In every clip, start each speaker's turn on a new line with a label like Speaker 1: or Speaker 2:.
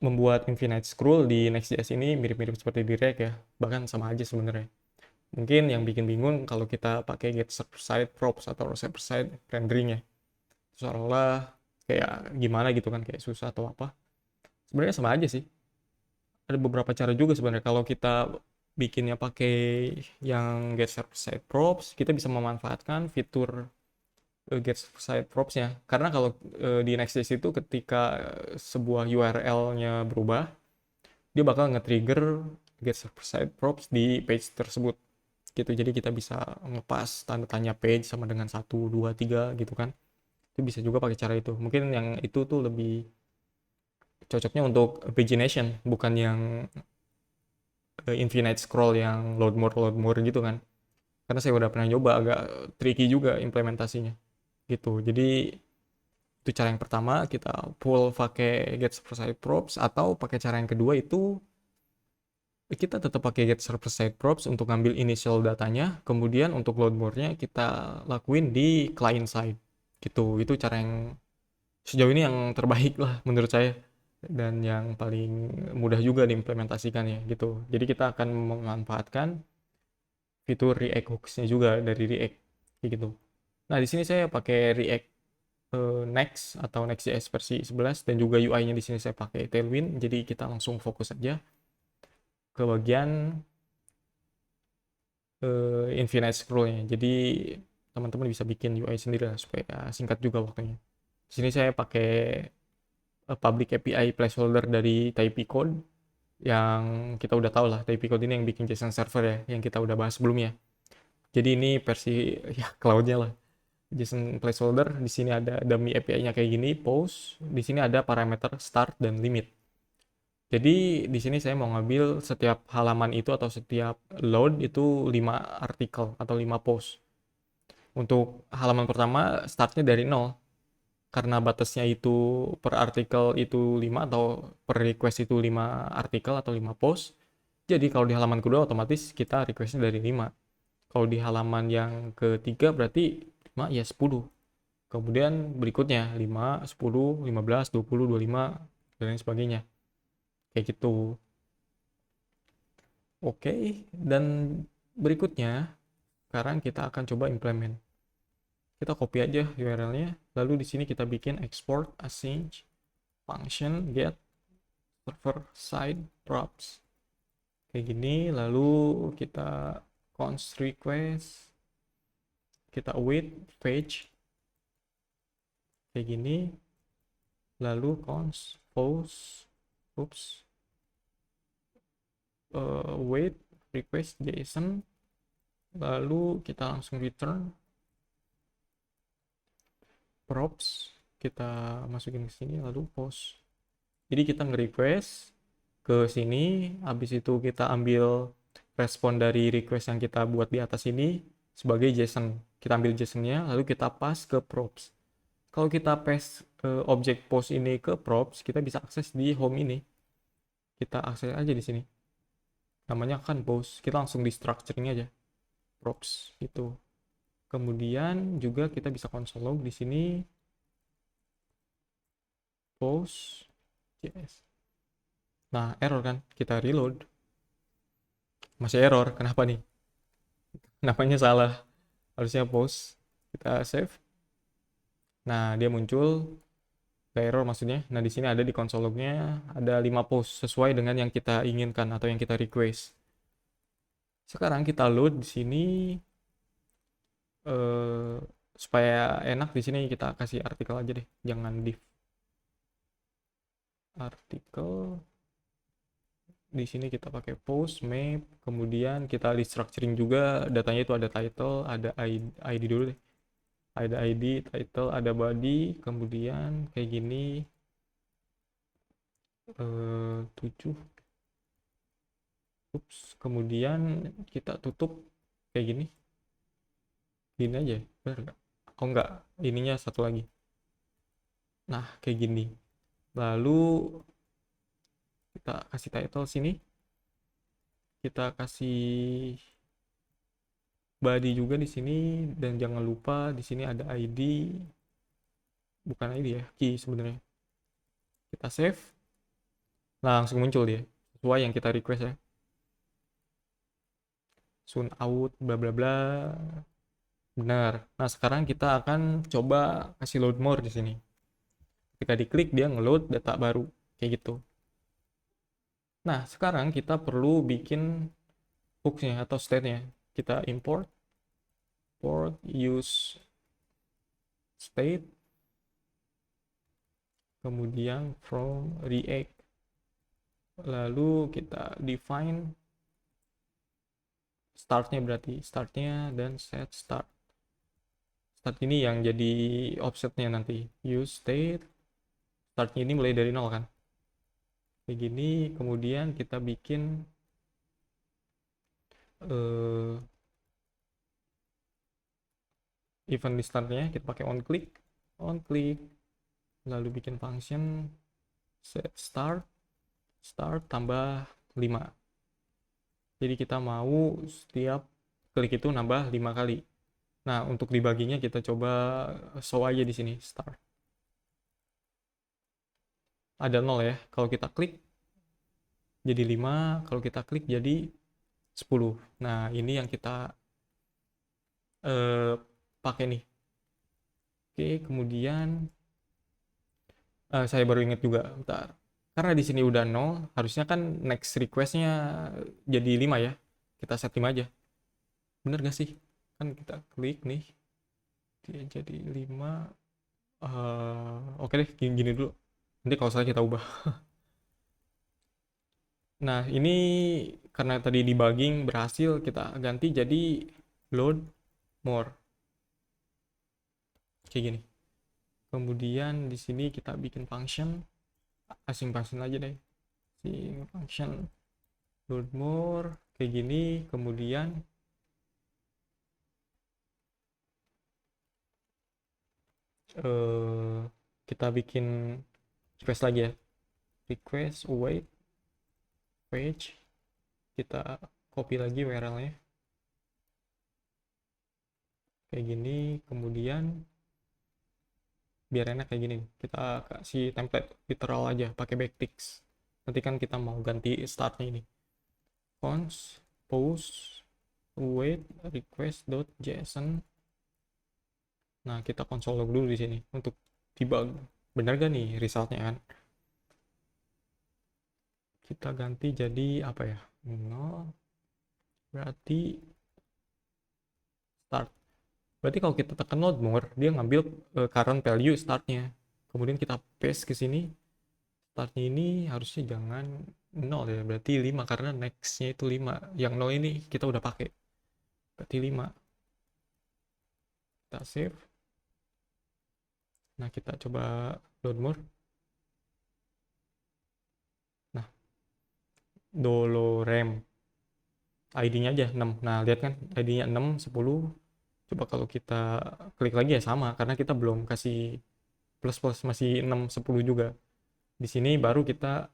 Speaker 1: membuat infinite scroll di Next.js ini mirip-mirip seperti di React ya, bahkan sama aja sebenarnya. Mungkin yang bikin bingung kalau kita pakai get server side props atau server side rendering ya, seolah-olah kayak gimana gitu kan, kayak susah atau apa. Sebenarnya sama aja sih. Ada beberapa cara juga sebenarnya. Kalau kita bikinnya pakai yang get server side props, kita bisa memanfaatkan fitur get server side props-nya. Karena kalau di Next.js itu ketika sebuah URL-nya berubah, dia bakal nge-trigger get server side props di page tersebut gitu. Jadi kita bisa ngepas tanda tanya page sama dengan 1, 2, 3 gitu kan. Itu bisa juga pakai cara itu. Mungkin yang itu tuh lebih cocoknya untuk pagination, bukan yang infinite scroll yang load more gitu kan. Karena saya udah pernah nyoba, agak tricky juga implementasinya gitu. Jadi itu cara yang pertama, kita pull pakai get server side props, atau pakai cara yang kedua itu kita tetap pakai get server side props untuk ngambil initial datanya, kemudian untuk load more-nya kita lakuin di client side gitu. Itu cara yang sejauh ini yang terbaik lah menurut saya, dan yang paling mudah juga diimplementasikan ya gitu. Jadi kita akan memanfaatkan fitur React Hooks-nya juga dari React gitu. Nah, di sini saya pakai React Next atau Next.js versi 11, dan juga UI-nya di sini saya pakai Tailwind. Jadi kita langsung fokus aja ke bagian infinite scroll-nya. Jadi teman-teman bisa bikin UI sendiri lah supaya singkat juga waktunya. Di sini saya pakai public API placeholder dari Typicode, yang kita udah tahu lah. Typicode ini yang bikin JSON server ya, yang kita udah bahas sebelumnya. Jadi ini versi ya cloud-nya lah. JSON placeholder, di sini ada dummy API-nya kayak gini, post. Di sini ada parameter start dan limit. Jadi di sini saya mau ngambil setiap halaman itu atau setiap load itu 5 artikel atau 5 post. Untuk halaman pertama startnya dari 0, karena batasnya itu per artikel itu 5, atau per request itu 5 artikel atau 5 post. Jadi kalau di halaman kedua otomatis kita requestnya dari 5. Kalau di halaman yang ketiga berarti 5 ya 10. Kemudian berikutnya 5, 10, 15, 20, 25, dan lain sebagainya. Kayak gitu. Oke, dan berikutnya sekarang kita akan coba implement. Kita copy aja URL-nya, lalu di sini kita bikin export async function get server side props. Kayak gini, lalu kita const request, kita await page kayak gini, lalu const post, oops, wait request JSON, lalu kita langsung return props, kita masukin ke sini lalu post. Jadi kita nge-request ke sini, habis itu kita ambil respon dari request yang kita buat di atas ini sebagai JSON. Kita ambil JSON-nya lalu kita pass ke props. Kalau kita pass objek post ini ke props, kita bisa akses di home ini. Kita akses aja di sini. Namanya kan post. Kita langsung di structuring aja props itu. Kemudian juga kita bisa console log di sini post JS. Nah, error kan? Kita reload. Masih error. Kenapa nih? Namanya salah. Harusnya post. Kita save. Nah, dia muncul error maksudnya. Nah, di sini ada di console lognya ada 5 post sesuai dengan yang kita inginkan atau yang kita request. Sekarang kita load di sini, eh, supaya enak di sini kita kasih artikel aja deh, jangan div. Artikel di sini kita pakai post map, kemudian kita restructuring juga datanya, itu ada title, ada ID dulu deh. Ada ID, title, ada body, kemudian kayak gini, 7. Ups, kemudian kita tutup kayak gini. Gini aja, bener nggak? Oh nggak, ininya satu lagi. Nah, kayak gini. Lalu kita kasih title sini. Kita kasih body juga di sini, dan jangan lupa di sini ada ID, bukan ID ya, key sebenarnya. Kita save. langsung muncul dia sesuai yang kita request ya. Soon out bla bla bla. Benar. Nah, sekarang kita akan coba kasih load more di sini. Ketika diklik dia ngeload data baru kayak gitu. Nah, sekarang kita perlu bikin hooks-nya atau state-nya. Kita import use state, kemudian from React, lalu kita define startnya, berarti startnya dan set start. Start ini yang jadi offsetnya nanti. Use state, startnya ini mulai dari nol kan. Kayak gini, kemudian kita bikin event di startnya, kita pakai on click, lalu bikin function set start tambah 5. Jadi kita mau setiap klik itu nambah 5 kali. Nah, untuk dibaginya kita coba show aja di sini start. Ada 0 ya. Kalau kita klik jadi 5, kalau kita klik jadi 10. Nah, ini yang kita pakai nih. Oke, kemudian saya baru ingat juga, bentar. Karena di sini udah 0, harusnya kan next request-nya jadi 5 ya. Kita set 5 aja. Bener gak sih? Kan kita klik nih, dia jadi 5. Oke deh, gini dulu. Nanti kalau salah kita ubah. Nah, ini karena tadi debugging berhasil, kita ganti jadi load more. Kayak gini. Kemudian di sini kita bikin function, asing function aja deh. Asing function load more kayak gini, kemudian kita bikin request lagi ya. Request await page, kita copy lagi URL-nya kayak gini, kemudian biar enak kayak gini kita kasih template literal aja pakai backticks. Nanti kan kita mau ganti startnya ini, const post await request.json. Nah, kita console log dulu di sini untuk debug benar gak nih resultnya kan. Kita ganti jadi apa ya, 0, berarti start. Berarti kalau kita tekan load more, dia ngambil current value startnya. Kemudian kita paste ke sini. Startnya ini harusnya jangan 0 ya, berarti 5 karena nextnya itu 5. Yang 0 ini kita udah pakai. Berarti 5. Kita save. Nah, kita coba load more. Nah, Dolorem. ID-nya aja 6. Nah, lihat kan ID-nya 6, 10. Coba kalau kita klik lagi ya sama karena kita belum kasih plus plus, masih 6 10 juga. Di sini baru kita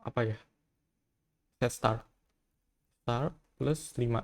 Speaker 1: apa ya? Set start plus 5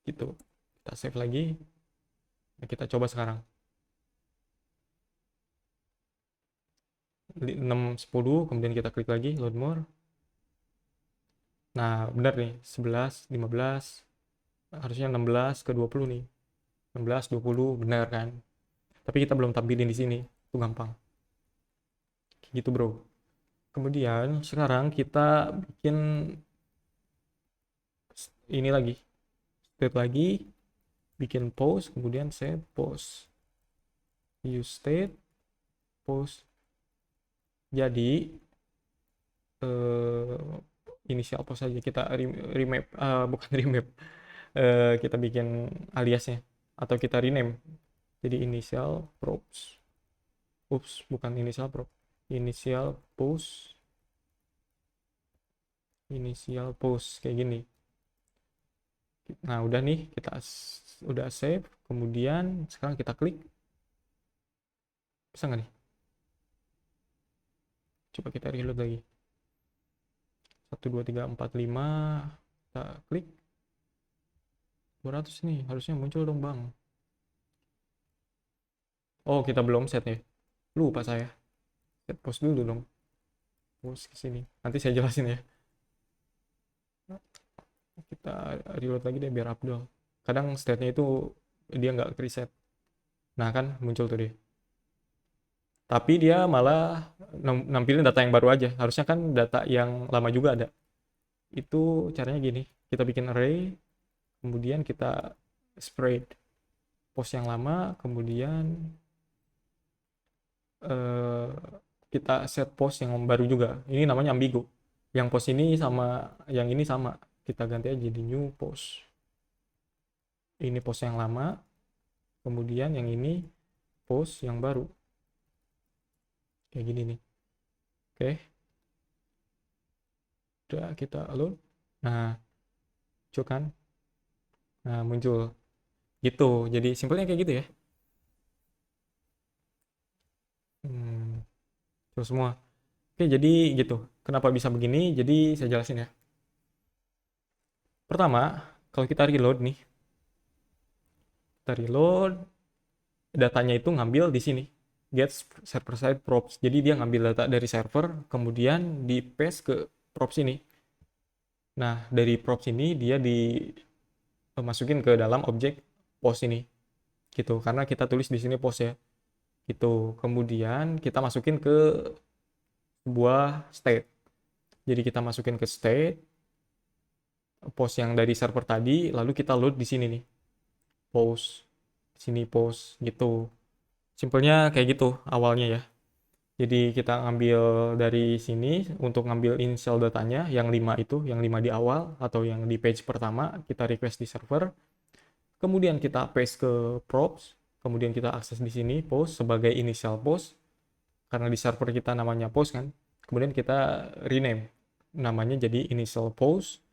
Speaker 1: gitu. Kita save lagi. Nah, kita coba sekarang. 6 10, kemudian kita klik lagi load more. Nah, benar nih, 11 15. Harusnya 16 ke 20 nih. 16 20 benar kan? Tapi kita belum tampilin di sini. Itu gampang. Gitu, Bro. Kemudian sekarang kita bikin ini lagi. State lagi, bikin post, kemudian set post. Use state post. Jadi inisial post aja kita remap, bukan remap. Kita bikin aliasnya atau kita rename jadi inisial props. Ups, bukan inisial prop. Inisial post. Inisial post kayak gini. Nah, udah nih, kita udah save. Kemudian sekarang kita klik. Bisa nggak nih? Coba kita reload lagi. 1 2 3 4 5. Kita klik. 200 nih, harusnya muncul dong, Bang. Oh, kita belum set nih. Lupa saya. Set post dulu dong. Post ke sini. Nanti saya jelasin ya. Kita reload lagi deh biar Abdul. Kadang state-nya itu dia nggak reset. Nah kan muncul tuh dia. Tapi dia malah nampilin data yang baru aja. Harusnya kan data yang lama juga ada. Itu caranya gini. Kita bikin array, kemudian kita spread post yang lama, kemudian eh, kita set post yang baru juga. Ini namanya ambigu. Yang post ini sama yang ini sama. Kita ganti aja jadi new post. Ini post yang lama, kemudian yang ini post yang baru. Kayak gini nih. Oke, udah kita load. Nah, muncul kan? Nah, muncul. Gitu. Jadi simpelnya kayak gitu ya. Hmm, terus semua. Oke, jadi gitu. Kenapa bisa begini? Jadi saya jelasin ya. Pertama, kalau kita reload nih, kita reload, datanya itu ngambil di sini. Get server side props. Jadi dia ngambil data dari server, kemudian di paste ke props ini. Nah, dari props ini dia dimasukin ke dalam objek post ini. Gitu. Karena kita tulis di sini post ya. Gitu. Kemudian kita masukin ke sebuah state. Jadi kita masukin ke state post yang dari server tadi, lalu kita load di sini nih. Post. Sini post gitu. Simpelnya kayak gitu awalnya ya. Jadi kita ngambil dari sini untuk ngambil initial datanya yang 5 itu, yang 5 di awal atau yang di page pertama, kita request di server. Kemudian kita paste ke props, kemudian kita akses di sini post sebagai initial post karena di server kita namanya post kan. Kemudian kita rename namanya jadi initial post.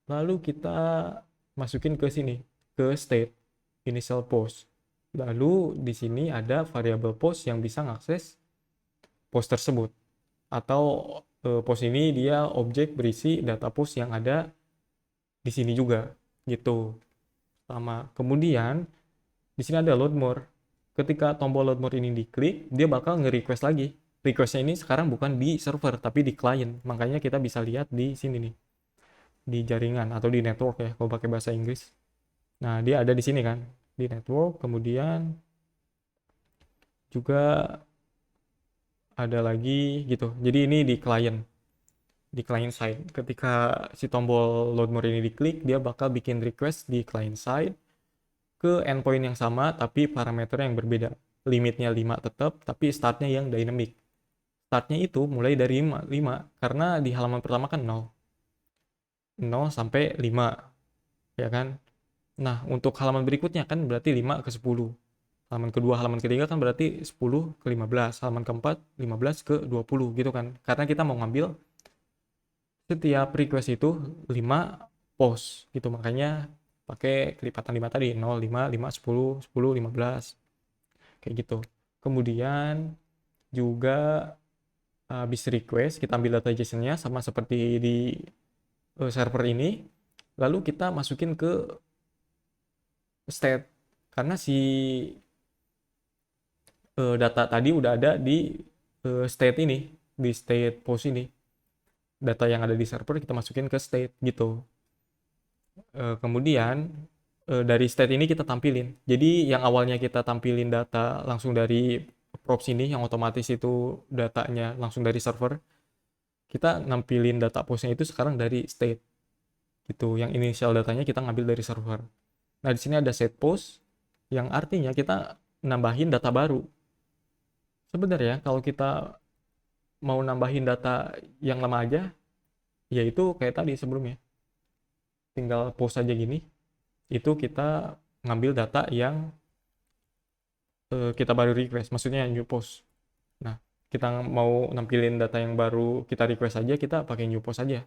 Speaker 1: Lalu kita masukin ke sini ke state initial post. Lalu di sini ada variabel post yang bisa ngakses post tersebut. Atau post ini dia objek berisi data post yang ada di sini juga gitu. Sama. Kemudian di sini ada load more. Ketika tombol load more ini diklik, dia bakal nge-request lagi. Requestnya ini sekarang bukan di server tapi di client. Makanya kita bisa lihat di sini nih, di jaringan atau di network ya kalau pakai bahasa Inggris. Nah, dia ada di sini kan, di network. Kemudian juga ada lagi gitu. Jadi ini di client side. Ketika si tombol load more ini diklik, dia bakal bikin request di client side ke endpoint yang sama tapi parameter yang berbeda. Limitnya 5 tetap, tapi startnya yang dynamic. Startnya itu mulai dari 5 karena di halaman pertama kan 0. 0 sampai 5, ya kan? Nah, untuk halaman berikutnya kan berarti 5 ke 10. Halaman kedua, halaman ketiga kan berarti 10 ke 15. Halaman keempat, 15 ke 20 gitu kan. Karena kita mau ngambil setiap request itu 5 post gitu. Makanya pakai kelipatan 5 tadi. 0, 5, 5, 10, 10, 15. Kayak gitu. Kemudian juga habis request, kita ambil data JSON-nya sama seperti di server ini. Lalu kita masukin ke state. Karena si data tadi udah ada di state ini, di state post ini. Data yang ada di server kita masukin ke state gitu. Kemudian dari state ini kita tampilin. Jadi yang awalnya kita tampilin data langsung dari props ini yang otomatis itu datanya langsung dari server, kita nampilin data postnya itu sekarang dari state gitu. Yang initial datanya kita ngambil dari server. Nah, di sini ada set post yang artinya kita nambahin data baru. Sebenarnya kalau kita mau nambahin data yang lama aja, yaitu kayak tadi sebelumnya. Tinggal post aja gini, itu kita ngambil data yang kita baru request, maksudnya new post. Nah, kita mau nampilin data yang baru kita request aja, kita pakai new post aja.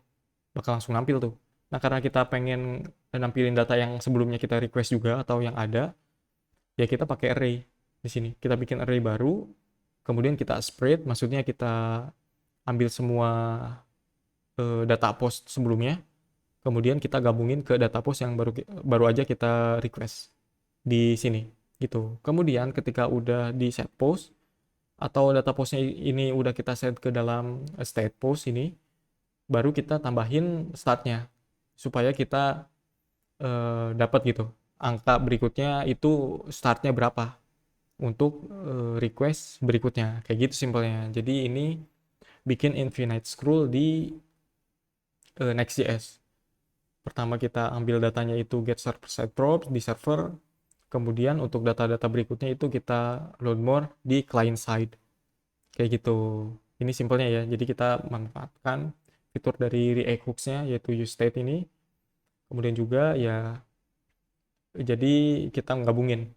Speaker 1: Bakal langsung nampil tuh. Nah, karena kita pengen nampilin data yang sebelumnya kita request juga atau yang ada, ya kita pakai array di sini. Kita bikin array baru, kemudian kita spread, maksudnya kita ambil semua data post sebelumnya, kemudian kita gabungin ke data post yang baru baru aja kita request di sini gitu. Kemudian ketika udah di set post, atau data postnya ini udah kita set ke dalam state post ini, baru kita tambahin startnya supaya kita dapat gitu angka berikutnya itu startnya berapa untuk request berikutnya, kayak gitu simpelnya. Jadi ini bikin infinite scroll di Next.js. Pertama kita ambil datanya itu get server side props di server, kemudian untuk data-data berikutnya itu kita load more di client side, kayak gitu. Ini simpelnya ya, jadi kita manfaatkan fitur dari React Hooks-nya yaitu useState ini, kemudian juga ya jadi kita gabungin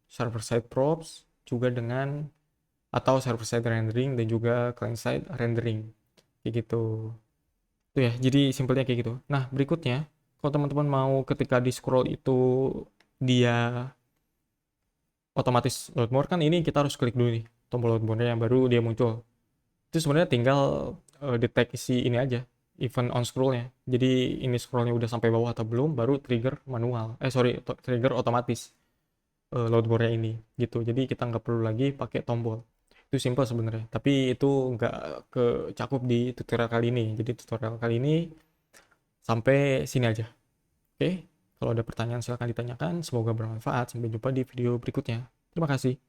Speaker 1: server side props juga dengan atau server side rendering dan juga client side rendering, kayak gitu. Itu ya, jadi simpelnya kayak gitu. Nah, berikutnya kalau teman-teman mau ketika di scroll itu dia otomatis load more, kan ini kita harus klik dulu nih tombol load more-nya baru dia muncul. Itu sebenarnya tinggal deteksi ini aja, event on scroll-nya. Jadi ini scroll-nya udah sampai bawah atau belum, baru trigger manual. Trigger otomatis load more-nya ini gitu. Jadi kita nggak perlu lagi pakai tombol. Itu simple sebenarnya, tapi itu nggak kecakup di tutorial kali ini. Jadi tutorial kali ini sampai sini aja. Oke, kalau ada pertanyaan silahkan ditanyakan. Semoga bermanfaat. Sampai jumpa di video berikutnya. Terima kasih.